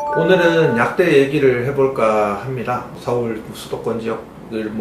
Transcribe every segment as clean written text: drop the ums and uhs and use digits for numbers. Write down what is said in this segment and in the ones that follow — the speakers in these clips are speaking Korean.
오늘은 약대 얘기를 해볼까 합니다. 서울 수도권 지역을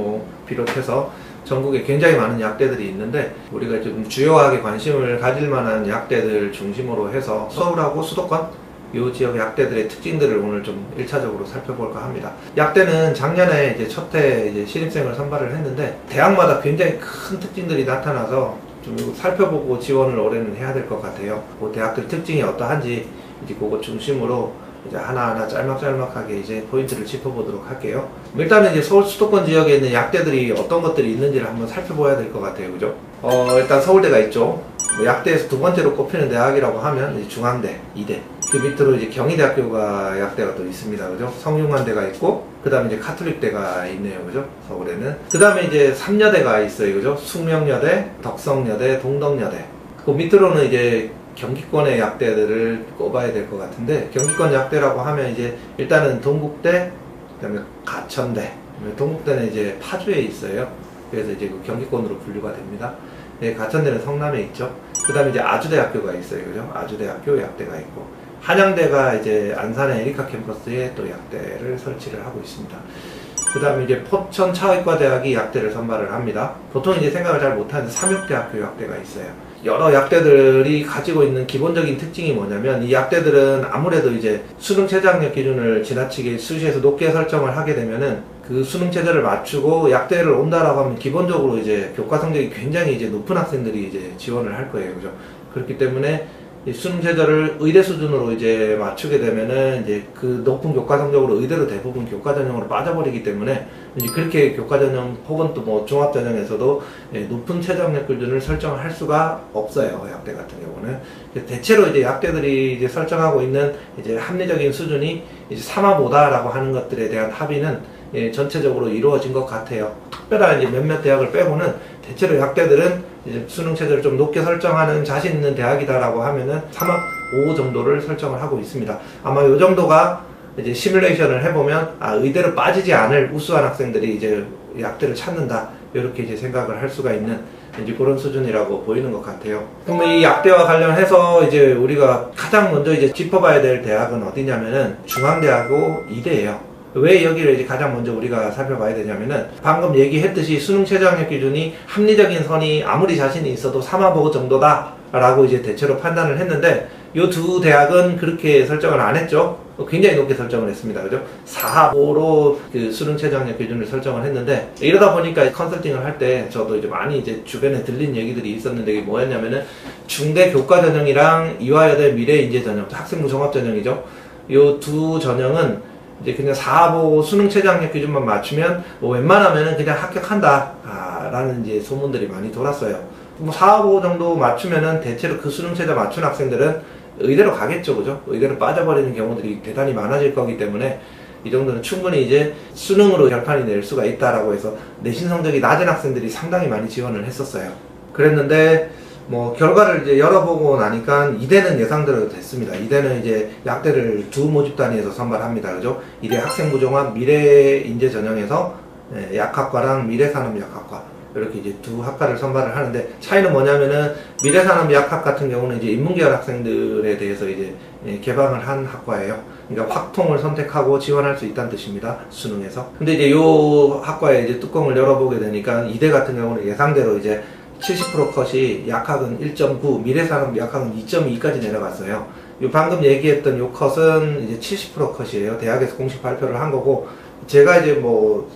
비롯해서 전국에 굉장히 많은 약대들이 있는데 우리가 좀 주요하게 관심을 가질 만한 약대들 중심으로 해서 서울하고 수도권 이 지역 약대들의 특징들을 오늘 좀 1차적으로 살펴볼까 합니다. 약대는 작년에 이제 첫 해 신입생을 선발을 했는데 대학마다 굉장히 큰 특징들이 나타나서 좀 살펴보고 지원을 올해는 해야 될 것 같아요. 그 대학들 특징이 어떠한지 이제 그거 중심으로 이제 하나하나 짤막짤막하게 이제 포인트를 짚어보도록 할게요. 일단은 이제 서울 수도권 지역에 있는 약대들이 어떤 것들이 있는지를 한번 살펴봐야 될 것 같아요. 그죠? 일단 서울대가 있죠. 약대에서 두 번째로 꼽히는 대학이라고 하면 이제 중앙대, 이대. 그 밑으로 이제 경희대학교가 약대가 또 있습니다. 그죠? 성균관대가 있고, 그 다음에 이제 카톨릭대가 있네요. 그죠? 서울에는. 그 다음에 이제 3여대가 있어요. 그죠? 숙명여대, 덕성여대, 동덕여대. 그 밑으로는 이제 경기권의 약대들을 꼽아야 될 것 같은데, 경기권 약대라고 하면 이제 일단은 동국대, 그 다음에 가천대. 동국대는 이제 파주에 있어요. 그래서 이제 그 경기권으로 분류가 됩니다. 네, 가천대는 성남에 있죠. 그 다음에 이제 아주대학교가 있어요. 그죠? 아주대학교 약대가 있고, 한양대가 이제 안산의 에리카 캠퍼스에 또 약대를 설치를 하고 있습니다. 그 다음에 이제 포천 차의과대학이 약대를 선발을 합니다. 보통 이제 생각을 잘 못하는 삼육대학교 약대가 있어요. 여러 약대들이 가지고 있는 기본적인 특징이 뭐냐면 이 약대들은 아무래도 이제 수능 최저학력 기준을 지나치게 수시에서 높게 설정을 하게 되면은 그 수능 최저를 맞추고 약대를 온다라고 하면 기본적으로 이제 교과 성적이 굉장히 이제 높은 학생들이 이제 지원을 할 거예요. 그죠? 그렇기 때문에 수능 최저를 의대 수준으로 이제 맞추게 되면은 이제 그 높은 교과 성적으로 의대로 대부분 교과 전형으로 빠져버리기 때문에 이제 그렇게 교과 전형 혹은 또 뭐 종합 전형에서도 높은 최저학력 기준을 설정을 할 수가 없어요. 약대 같은 경우는 대체로 이제 약대들이 이제 설정하고 있는 이제 합리적인 수준이 이제 3화보다라고 하는 것들에 대한 합의는 전체적으로 이루어진 것 같아요. 특별한 이제 몇몇 대학을 빼고는 대체로 약대들은 이제 수능 최저를 좀 높게 설정하는 자신 있는 대학이다라고 하면은 3학 5 정도를 설정을 하고 있습니다. 아마 이 정도가 이제 시뮬레이션을 해보면 의대로 빠지지 않을 우수한 학생들이 이제 약대를 찾는다 이렇게 이제 생각을 할 수가 있는 이제 그런 수준이라고 보이는 것 같아요. 그럼 이 약대와 관련해서 이제 우리가 가장 먼저 이제 짚어봐야 될 대학은 어디냐면은 중앙대하고 이대예요. 왜 여기를 이제 가장 먼저 우리가 살펴봐야 되냐면은 방금 얘기했듯이 수능 최저학력 기준이 합리적인 선이 아무리 자신이 있어도 3화보고 정도다 라고 이제 대체로 판단을 했는데 이 두 대학은 그렇게 설정을 안 했죠. 굉장히 높게 설정을 했습니다. 그죠? 4화보로 그 수능 최저학력 기준을 설정을 했는데 이러다 보니까 컨설팅을 할 때 저도 이제 많이 이제 주변에 들린 얘기들이 있었는데 이게 뭐였냐면은 중대 교과 전형이랑 이화여대 미래인재 전형, 학생부 종합 전형이죠. 이 두 전형은 이제 그냥 4화보 수능 최저학력 기준만 맞추면 웬만하면은 그냥 합격한다 라는 이제 소문들이 많이 돌았어요. 4화보 정도 맞추면은 대체로 그 수능 최저 맞춘 학생들은 의대로 가겠죠. 그죠? 의대로 빠져버리는 경우들이 대단히 많아질 거기 때문에 이 정도는 충분히 이제 수능으로 결판이 낼 수가 있다라고 해서 내신 성적이 낮은 학생들이 상당히 많이 지원을 했었어요. 그랬는데 결과를 이제 열어보고 나니까 이대는 예상대로 됐습니다. 이대는 이제 약대를 두 모집 단위에서 선발합니다. 그죠? 이대 학생부 종합 미래인재 전형에서 약학과랑 미래산업약학과 이렇게 이제 두 학과를 선발을 하는데 차이는 뭐냐면은 미래산업약학 같은 경우는 이제 인문계열 학생들에 대해서 이제 개방을 한 학과예요. 그러니까 확통을 선택하고 지원할 수 있다는 뜻입니다. 수능에서. 근데 이제 요 학과에 이제 뚜껑을 열어보게 되니까 이대 같은 경우는 예상대로 이제 70% 컷이 약학은 1.9, 미래산업 약학은 2.2까지 내려갔어요. 요 방금 얘기했던 요 컷은 이제 70% 컷이에요. 대학에서 공식 발표를 한 거고, 제가 이제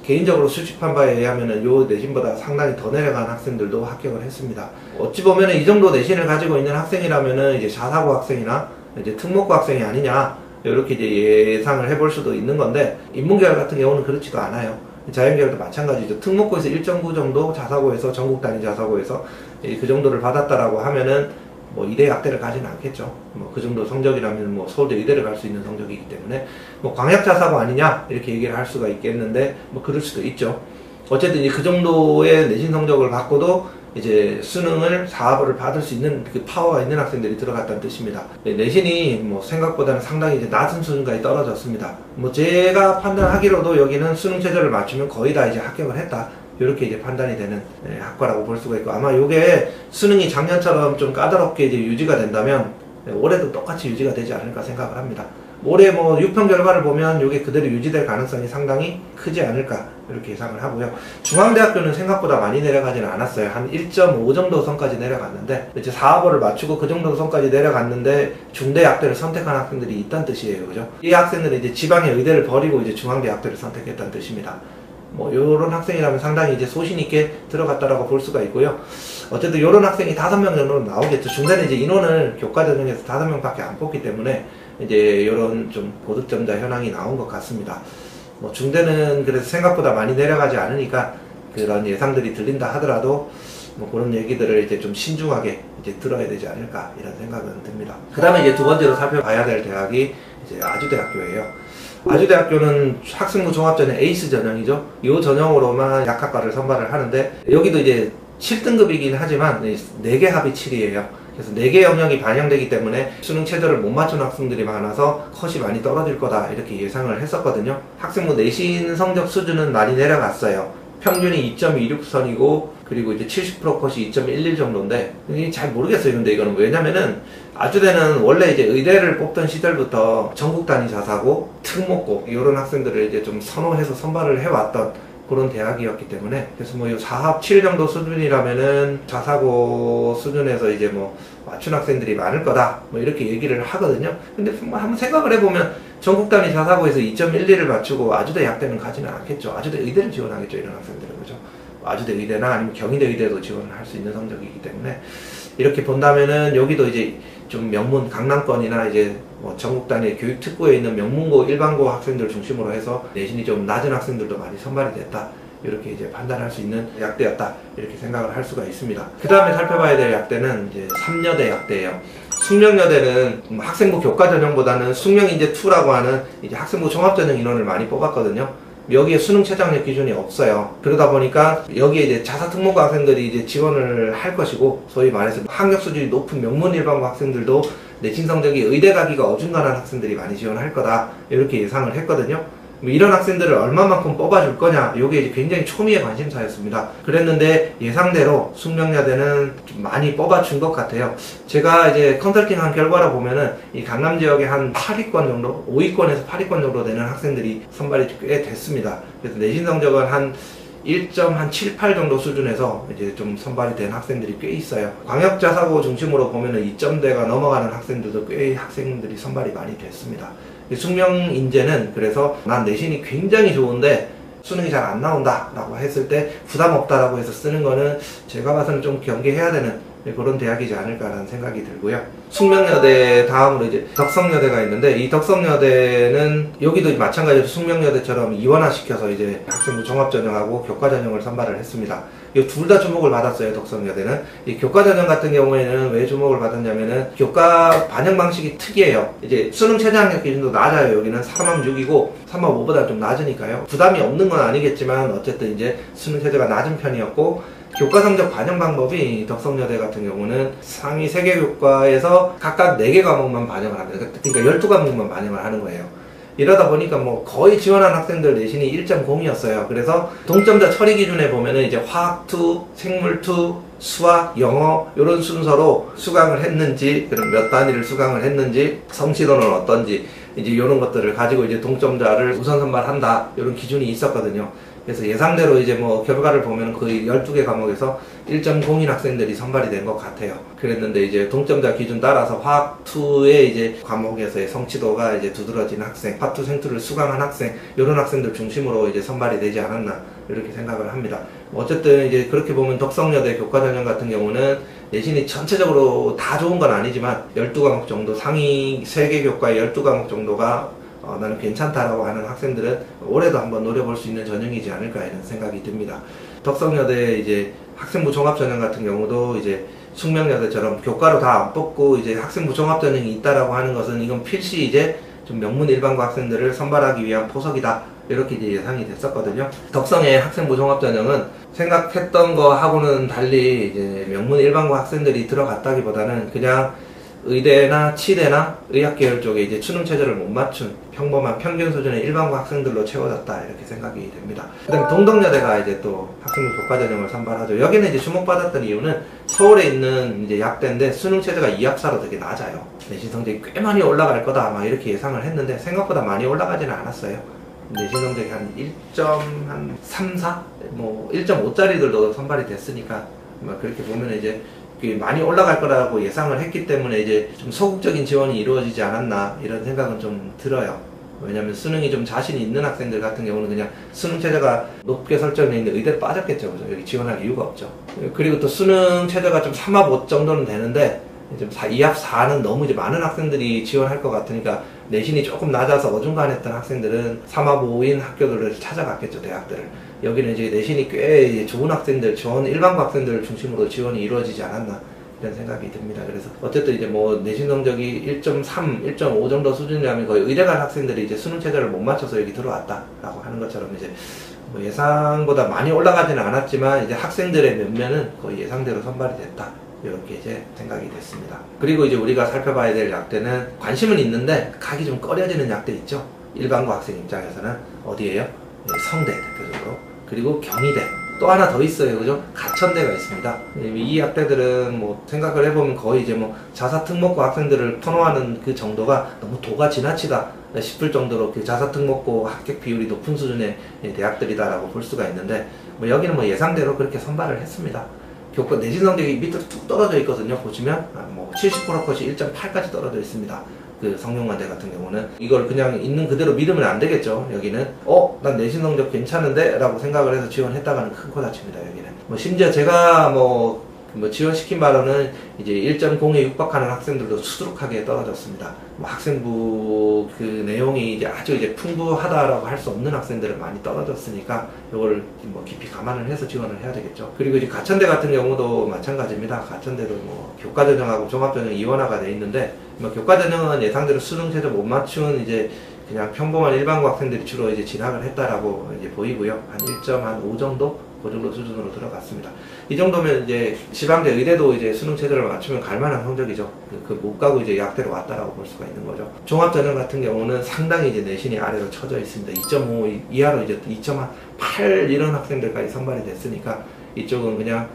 개인적으로 수집한 바에 의하면은 요 내신보다 상당히 더 내려간 학생들도 합격을 했습니다. 어찌 보면은 이 정도 내신을 가지고 있는 학생이라면은 이제 자사고 학생이나 이제 특목고 학생이 아니냐, 이렇게 이제 예상을 해볼 수도 있는 건데, 인문계열 같은 경우는 그렇지도 않아요. 자연계열도 마찬가지죠. 특목고에서 1.9 정도, 자사고에서 전국 단위 자사고에서 그 정도를 받았다라고 하면은 이대 약대를 가지는 않겠죠. 그 정도 성적이라면 서울대 의대를 갈 수 있는 성적이기 때문에 광약 자사고 아니냐 이렇게 얘기를 할 수가 있겠는데 그럴 수도 있죠. 어쨌든 이제 그 정도의 내신 성적을 갖고도 이제 수능을 4화보를 받을 수 있는 그 파워가 있는 학생들이 들어갔다는 뜻입니다. 내신이 생각보다는 상당히 이제 낮은 수준까지 떨어졌습니다. 제가 판단하기로도 여기는 수능 최저를 맞추면 거의 다 이제 합격을 했다. 이렇게 이제 판단이 되는 학과라고 볼 수가 있고, 아마 이게 수능이 작년처럼 좀 까다롭게 이제 유지가 된다면 올해도 똑같이 유지가 되지 않을까 생각을 합니다. 올해 뭐 6편 결과를 보면 이게 그대로 유지될 가능성이 상당히 크지 않을까 이렇게 예상을 하고요. 중앙대학교는 생각보다 많이 내려가지는 않았어요. 한 1.5 정도 선까지 내려갔는데 이제 4학월을 맞추고 그 정도 선까지 내려갔는데 중대 약대를 선택한 학생들이 있다는 뜻이에요. 그죠? 이 학생들은 이제 지방의 의대를 버리고 이제 중앙대 약대를 선택했다는 뜻입니다. 뭐 요런 학생이라면 상당히 이제 소신 있게 들어갔다라고 볼 수가 있고요. 어쨌든 요런 학생이 5명 정도는 나오겠죠. 중대는 이제 인원을 교과 전형에서 5명밖에 안 뽑기 때문에 이제 요런 좀 고득점자 현황이 나온 것 같습니다. 뭐 중대는 그래서 생각보다 많이 내려가지 않으니까 그런 예상들이 들린다 하더라도 뭐 그런 얘기들을 이제 좀 신중하게 이제 들어야 되지 않을까 이런 생각은 듭니다. 그 다음에 이제 두 번째로 살펴봐야 될 대학이 이제 아주대학교예요. 아주대학교는 학생부 종합전형 에이스 전형이죠. 이 전형으로만 약학과를 선발을 하는데 여기도 이제 7등급이긴 하지만 4개 합이 7이에요. 그래서 4개 영역이 반영되기 때문에 수능 최저를 못 맞춘 학생들이 많아서 컷이 많이 떨어질 거다 이렇게 예상을 했었거든요. 학생부 내신 성적 수준은 많이 내려갔어요. 평균이 2.26선이고 그리고 이제 70% 컷이 2.11 정도인데 잘 모르겠어요. 근데 이거는 왜냐면은 아주대는 원래 이제 의대를 뽑던 시절부터 전국 단위 자사고 특목고 이런 학생들을 이제 좀 선호해서 선발을 해왔던 그런 대학이었기 때문에 그래서 뭐 4합 7 정도 수준이라면은 자사고 수준에서 이제 뭐 맞춘 학생들이 많을 거다 뭐 이렇게 얘기를 하거든요. 근데 뭐 한번 생각을 해보면 전국 단위 자사고에서 2.11을 맞추고 아주대 약대는 가지는 않겠죠. 아주대 의대를 지원하겠죠. 이런 학생들은. 그죠? 아주대 의대나 아니면 경희대 의대도 지원을 할 수 있는 성적이기 때문에 이렇게 본다면은 여기도 이제 좀 명문 강남권이나 이제 뭐 전국 단위 교육 특구에 있는 명문고 일반고 학생들 중심으로 해서 내신이 좀 낮은 학생들도 많이 선발이 됐다 이렇게 이제 판단할 수 있는 약대였다 이렇게 생각을 할 수가 있습니다. 그 다음에 살펴봐야 될 약대는 이제 삼여대 약대예요. 숙명여대는 학생부 교과 전형보다는 숙명인재 2라고 하는 이제 학생부 종합 전형 인원을 많이 뽑았거든요. 여기에 수능 최저학력 기준이 없어요. 그러다 보니까 여기에 이제 자사 특목고 학생들이 이제 지원을 할 것이고 소위 말해서 학력 수준이 높은 명문 일반고 학생들도 내신 성적이 의대 가기가 어중간한 학생들이 많이 지원할 거다 이렇게 예상을 했거든요. 이런 학생들을 얼마만큼 뽑아줄 거냐 이게 이제 굉장히 초미의 관심사였습니다. 그랬는데 예상대로 숙명여대는 좀 많이 뽑아준 것 같아요. 제가 이제 컨설팅한 결과로 보면은 이 강남 지역에 한 8위권 정도 5위권에서 8위권 정도 되는 학생들이 선발이 꽤 됐습니다. 그래서 내신 성적은 한 1.78 정도 수준에서 이제 좀 선발이 된 학생들이 꽤 있어요. 광역자사고 중심으로 보면은 2점대가 넘어가는 학생들도 꽤 학생들이 선발이 많이 됐습니다. 숙명인재는 그래서 난 내신이 굉장히 좋은데 수능이 잘 안 나온다 라고 했을 때 부담 없다라고 해서 쓰는 거는 제가 봐서는 좀 경계해야 되는 그런 대학이지 않을까라는 생각이 들고요. 숙명여대 다음으로 이제 덕성여대가 있는데 이 덕성여대는 여기도 마찬가지로 숙명여대처럼 이원화시켜서 이제 학생부 종합전형하고 교과전형을 선발을 했습니다. 이 둘 다 주목을 받았어요. 덕성여대는 이 교과전형 같은 경우에는 왜 주목을 받았냐면은 교과 반영 방식이 특이해요. 이제 수능 최저학력 기준도 낮아요. 여기는 3.6이고 3.5보다 좀 낮으니까요. 부담이 없는 건 아니겠지만 어쨌든 이제 수능 최저가 낮은 편이었고 교과 성적 반영 방법이 덕성여대 같은 경우는 상위 3개 교과에서 각각 4개 과목만 반영을 합니다. 그러니까 12과목만 반영을 하는 거예요. 이러다 보니까 뭐 거의 지원한 학생들 내신이 1.0이었어요. 그래서 동점자 처리 기준에 보면은 이제 화학 2, 생물 2, 수학, 영어 이런 순서로 수강을 했는지, 그럼 몇 단위를 수강을 했는지, 성취도는 어떤지 이제 이런 것들을 가지고 이제 동점자를 우선 선발한다 이런 기준이 있었거든요. 그래서 예상대로 이제 뭐 결과를 보면 거의 12개 과목에서 1.0인 학생들이 선발이 된 것 같아요. 그랬는데 이제 동점자 기준 따라서 화학2의 이제 과목에서의 성취도가 이제 두드러진 학생, 화투 생투를 수강한 학생, 이런 학생들 중심으로 이제 선발이 되지 않았나 이렇게 생각을 합니다. 어쨌든 이제 그렇게 보면 덕성여대 교과전형 같은 경우는 내신이 전체적으로 다 좋은 건 아니지만 12과목 정도, 상위 3개 교과의 12과목 정도가 나는 괜찮다라고 하는 학생들은 올해도 한번 노려볼 수 있는 전형이지 않을까 이런 생각이 듭니다. 덕성여대 이제 학생부 종합전형 같은 경우도 이제 숙명여대처럼 교과로 다 안 뽑고 이제 학생부 종합전형이 있다라고 하는 것은 이건 필시 이제 좀 명문 일반고 학생들을 선발하기 위한 포석이다 이렇게 이제 예상이 됐었거든요. 덕성의 학생부 종합전형은 생각했던 거하고는 달리 이제 명문 일반고 학생들이 들어갔다기보다는 그냥 의대나 치대나 의학계열 쪽에 이제 수능 체제를 못 맞춘 평범한 평균 수준의 일반고 학생들로 채워졌다 이렇게 생각이 됩니다. 그다음에 동덕여대가 이제 또 학생부 교과 전형을 선발하죠. 여기는 이제 주목받았던 이유는 서울에 있는 이제 약대인데 수능 체제가 2학사로 되게 낮아요. 내신 성적이 꽤 많이 올라갈 거다 막 이렇게 예상을 했는데 생각보다 많이 올라가지는 않았어요. 내신 성적이 한 1.34? 뭐 1.5짜리들도 선발이 됐으니까 막 그렇게 보면 이제 많이 올라갈 거라고 예상을 했기 때문에 이제 좀 소극적인 지원이 이루어지지 않았나 이런 생각은 좀 들어요. 왜냐면 수능이 좀 자신이 있는 학생들 같은 경우는 그냥 수능 체제가 높게 설정되어 있는 의대를 빠졌겠죠. 그죠? 여기 지원할 이유가 없죠. 그리고 또 수능 체제가 좀 3합 5 정도는 되는데 좀 2합 4는 너무 이제 많은 학생들이 지원할 것 같으니까 내신이 조금 낮아서 어중간했던 학생들은 3합 5인 학교들을 찾아갔겠죠. 대학들을. 여기는 이제 내신이 꽤 좋은 학생들, 좋은 일반고 학생들을 중심으로 지원이 이루어지지 않았나 이런 생각이 듭니다. 그래서 어쨌든 이제 뭐 내신 성적이 1.3, 1.5 정도 수준이라면 거의 의대 갈 학생들이 이제 수능 체제를 못 맞춰서 여기 들어왔다라고 하는 것처럼 이제 뭐 예상보다 많이 올라가지는 않았지만 이제 학생들의 면면은 거의 예상대로 선발이 됐다. 이렇게 이제 생각이 됐습니다. 그리고 이제 우리가 살펴봐야 될 약대는 관심은 있는데 가기 좀 꺼려지는 약대 있죠. 일반고 학생 입장에서는 어디예요? 성대 대표적으로. 그리고 경희대. 또 하나 더 있어요. 그죠? 가천대가 있습니다. 이 약대들은 뭐 생각을 해보면 거의 이제 뭐 자사특목고 학생들을 선호하는 그 정도가 너무 도가 지나치다 싶을 정도로 그 자사특목고 합격 비율이 높은 수준의 대학들이다라고 볼 수가 있는데 뭐 여기는 뭐 예상대로 그렇게 선발을 했습니다. 교과 내신 성적이 밑으로 툭 떨어져 있거든요. 보시면 뭐 70% 컷이 1.8까지 떨어져 있습니다. 그 성균관대 같은 경우는 이걸 그냥 있는 그대로 믿으면 안 되겠죠. 여기는 난 내신 성적 괜찮은데 라고 생각을 해서 지원했다가는 큰 코 다칩니다. 여기는 뭐 심지어 제가 뭐 지원시킨 바로는 이제 1.0에 육박하는 학생들도 수두룩하게 떨어졌습니다. 뭐 학생부 그 내용이 이제 아주 이제 풍부하다라고 할 수 없는 학생들은 많이 떨어졌으니까 이걸 뭐 깊이 감안을 해서 지원을 해야 되겠죠. 그리고 이제 가천대 같은 경우도 마찬가지입니다. 가천대도 뭐 교과전형하고 종합전형 이원화가 돼 있는데 뭐 교과전형은 예상대로 수능 체제 못 맞춘 이제 그냥 평범한 일반고 학생들이 주로 이제 진학을 했다라고 이제 보이고요. 한 1.5 정도? 그 정도 수준으로 들어갔습니다. 이 정도면 이제 지방대 의대도 이제 수능 체제를 맞추면 갈만한 성적이죠. 못 가고 이제 약대로 왔다라고 볼 수가 있는 거죠. 종합전형 같은 경우는 상당히 이제 내신이 아래로 쳐져 있습니다. 2.5 이하로 이제 2.8 이런 학생들까지 선발이 됐으니까 이쪽은 그냥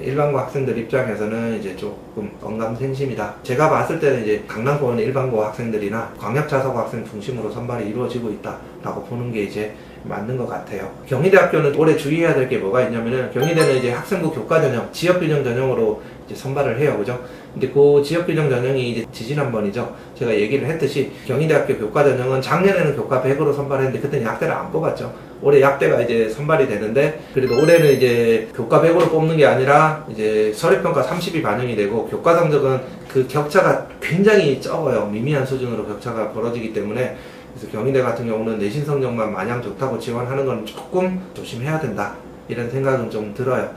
일반고 학생들 입장에서는 이제 조금 언감생심이다. 제가 봤을 때는 이제 강남권 일반고 학생들이나 광역자사고 학생 중심으로 선발이 이루어지고 있다라고 보는 게 이제 맞는 것 같아요. 경희대학교는 올해 주의해야 될 게 뭐가 있냐면은 경희대는 이제 학생부 교과 전형, 지역균형 전형으로 이제 선발을 해요. 그죠? 근데 그 지역균형 전형이 이제 지지난번이죠. 제가 얘기를 했듯이 경희대학교 교과 전형은 작년에는 교과 100으로 선발했는데 그때는 약대를 안 뽑았죠. 올해 약대가 이제 선발이 되는데 그래도 올해는 이제 교과 100으로 뽑는 게 아니라 이제 서류평가 30이 반영이 되고 교과 성적은 그 격차가 굉장히 적어요. 미미한 수준으로 격차가 벌어지기 때문에 그래서 경희대 같은 경우는 내신 성적만 마냥 좋다고 지원하는 건 조금 조심해야 된다. 이런 생각은 좀 들어요.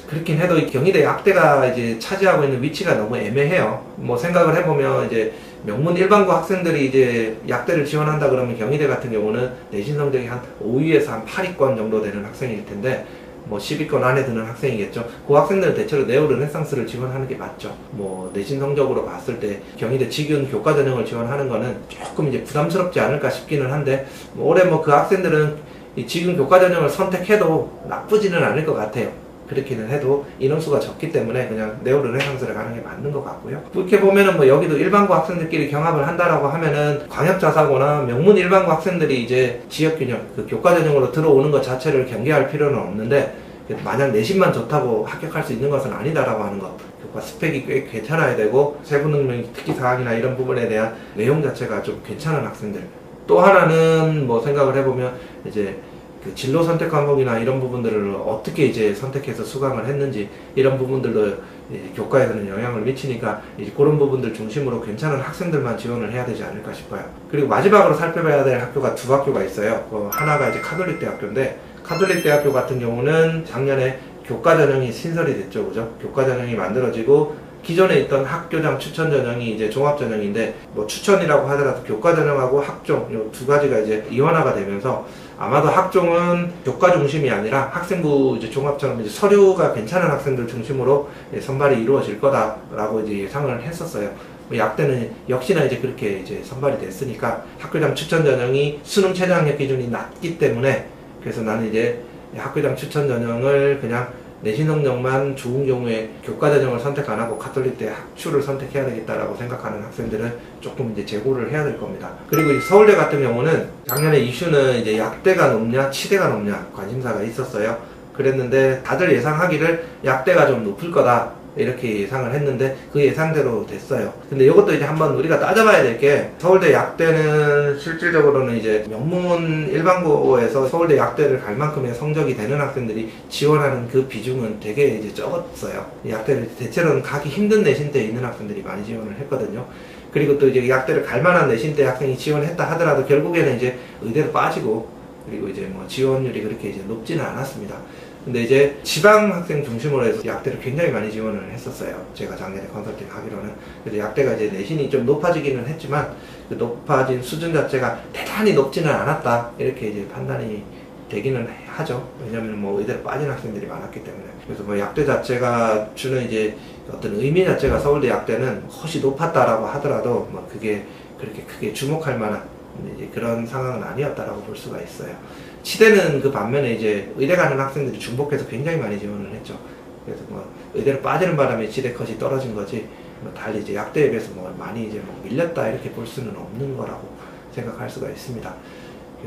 그렇긴 해도 경희대 약대가 이제 차지하고 있는 위치가 너무 애매해요. 뭐 생각을 해보면 이제 명문 일반고 학생들이 이제 약대를 지원한다 그러면 경희대 같은 경우는 내신 성적이 한 5위에서 한 8위권 정도 되는 학생일 텐데 뭐 10위권 안에 드는 학생이겠죠. 그 학생들은 대체로 네오르네상스를 지원하는 게 맞죠. 뭐 내신 성적으로 봤을 때 경희대 직윤 교과 전형을 지원하는 거는 조금 이제 부담스럽지 않을까 싶기는 한데 뭐 올해 뭐 그 학생들은 이 직윤 교과 전형을 선택해도 나쁘지는 않을 것 같아요. 그렇기는 해도 인원수가 적기 때문에 그냥 네오르네상스를 가는 게 맞는 것 같고요. 그렇게 보면은 뭐 여기도 일반고 학생들끼리 경합을 한다라고 하면은 광역자사고나 명문 일반고 학생들이 이제 지역균형, 그 교과 전형으로 들어오는 것 자체를 경계할 필요는 없는데 만약 내신만 좋다고 합격할 수 있는 것은 아니다라고 하는 것. 교과 스펙이 꽤 괜찮아야 되고 세부능력 특기사항이나 이런 부분에 대한 내용 자체가 좀 괜찮은 학생들. 또 하나는 뭐 생각을 해보면 이제 그 진로 선택 과목이나 이런 부분들을 어떻게 이제 선택해서 수강을 했는지 이런 부분들도 교과에서는 영향을 미치니까 이제 그런 부분들 중심으로 괜찮은 학생들만 지원을 해야 되지 않을까 싶어요. 그리고 마지막으로 살펴봐야 될 학교가 두 학교가 있어요. 하나가 이제 카톨릭대학교인데 카톨릭대학교 같은 경우는 작년에 교과 전형이 신설이 됐죠. 그죠? 교과 전형이 만들어지고 기존에 있던 학교장 추천 전형이 이제 종합 전형인데 뭐 추천이라고 하더라도 교과 전형하고 학종 이 두 가지가 이제 이원화가 되면서 아마도 학종은 교과 중심이 아니라 학생부 이제 종합처럼 이제 서류가 괜찮은 학생들 중심으로 선발이 이루어질 거다라고 이제 예상을 했었어요. 약대는 역시나 이제 그렇게 이제 선발이 됐으니까 학교장 추천 전형이 수능 최저 학력 기준이 낮기 때문에, 그래서 나는 이제 학교장 추천 전형을 그냥 내신 성적만 좋은 경우에 교과 전형을 선택 안 하고 가톨릭대 학추를 선택해야 되겠다라고 생각하는 학생들은 조금 이제 재고를 해야 될 겁니다. 그리고 이제 서울대 같은 경우는 작년에 이슈는 이제 약대가 높냐 치대가 높냐 관심사가 있었어요. 그랬는데 다들 예상하기를 약대가 좀 높을 거다 이렇게 예상을 했는데 그 예상대로 됐어요. 근데 이것도 이제 한번 우리가 따져봐야 될 게, 서울대 약대는 실질적으로는 이제 명문 일반고에서 서울대 약대를 갈 만큼의 성적이 되는 학생들이 지원하는 그 비중은 되게 이제 적었어요. 약대를 대체로는 가기 힘든 내신대에 있는 학생들이 많이 지원을 했거든요. 그리고 또 이제 약대를 갈 만한 내신대 학생이 지원했다 하더라도 결국에는 이제 의대로 빠지고, 그리고 이제 뭐 지원율이 그렇게 이제 높지는 않았습니다. 근데 이제 지방 학생 중심으로 해서 약대를 굉장히 많이 지원을 했었어요. 제가 작년에 컨설팅 하기로는. 그래서 약대가 이제 내신이 좀 높아지기는 했지만 그 높아진 수준 자체가 대단히 높지는 않았다 이렇게 이제 판단이 되기는 하죠. 왜냐하면 뭐 의대로 빠진 학생들이 많았기 때문에. 그래서 뭐 약대 자체가 주는 이제 어떤 의미 자체가 서울대 약대는 훨씬 높았다라고 하더라도 뭐 그게 그렇게 크게 주목할 만한 이제 그런 상황은 아니었다라고 볼 수가 있어요. 치대는 그 반면에 이제 의대 가는 학생들이 중복해서 굉장히 많이 지원을 했죠. 그래서 뭐 의대로 빠지는 바람에 치대 컷이 떨어진 거지, 뭐 달리 이제 약대에 비해서 뭐 많이 이제 뭐 밀렸다 이렇게 볼 수는 없는 거라고 생각할 수가 있습니다.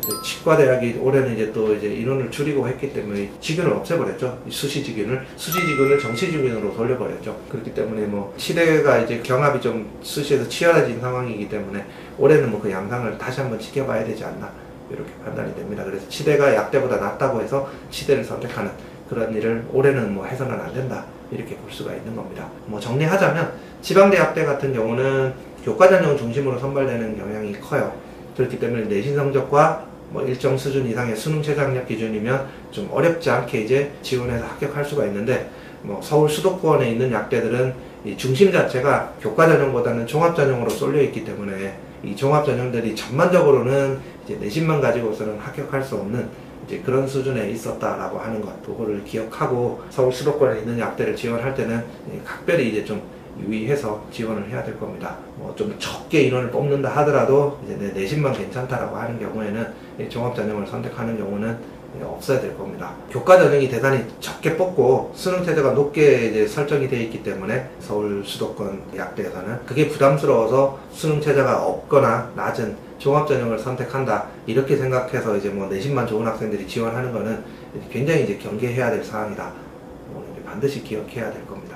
그래서 치과대학이 올해는 이제 또 이제 인원을 줄이고 했기 때문에 직윤을 없애버렸죠. 수시직윤을 정시직윤으로 돌려버렸죠. 그렇기 때문에 뭐 치대가 이제 경합이 좀 수시에서 치열해진 상황이기 때문에 올해는 뭐 그 양상을 다시 한번 지켜봐야 되지 않나 이렇게 판단이 됩니다. 그래서 치대가 약대보다 낫다고 해서 치대를 선택하는 그런 일을 올해는 뭐 해서는 안 된다 이렇게 볼 수가 있는 겁니다. 뭐 정리하자면 지방대 약대 같은 경우는 교과 전형 중심으로 선발되는 경향이 커요. 그렇기 때문에 내신 성적과 뭐 일정 수준 이상의 수능 최저 학력 기준이면 좀 어렵지 않게 이제 지원해서 합격할 수가 있는데, 뭐 서울 수도권에 있는 약대들은 이 중심 자체가 교과 전형보다는 종합 전형으로 쏠려 있기 때문에 이 종합 전형들이 전반적으로는 이제 내신만 가지고서는 합격할 수 없는 이제 그런 수준에 있었다라고 하는 것, 그거를 기억하고 서울 수도권에 있는 약대를 지원할 때는 각별히 이제 좀 유의해서 지원을 해야 될 겁니다. 뭐 좀 적게 인원을 뽑는다 하더라도 이제 내 내신만 괜찮다라고 하는 경우에는 종합 전형을 선택하는 경우는 없어야 될 겁니다. 교과 전형이 대단히 적게 뽑고 수능 최저가 높게 이제 설정이 되어 있기 때문에 서울 수도권 약대에서는 그게 부담스러워서 수능 최저가 없거나 낮은 종합 전형을 선택한다 이렇게 생각해서 이제 뭐 내신만 좋은 학생들이 지원하는 거는 굉장히 이제 경계해야 될 사항이다. 반드시 기억해야 될 겁니다.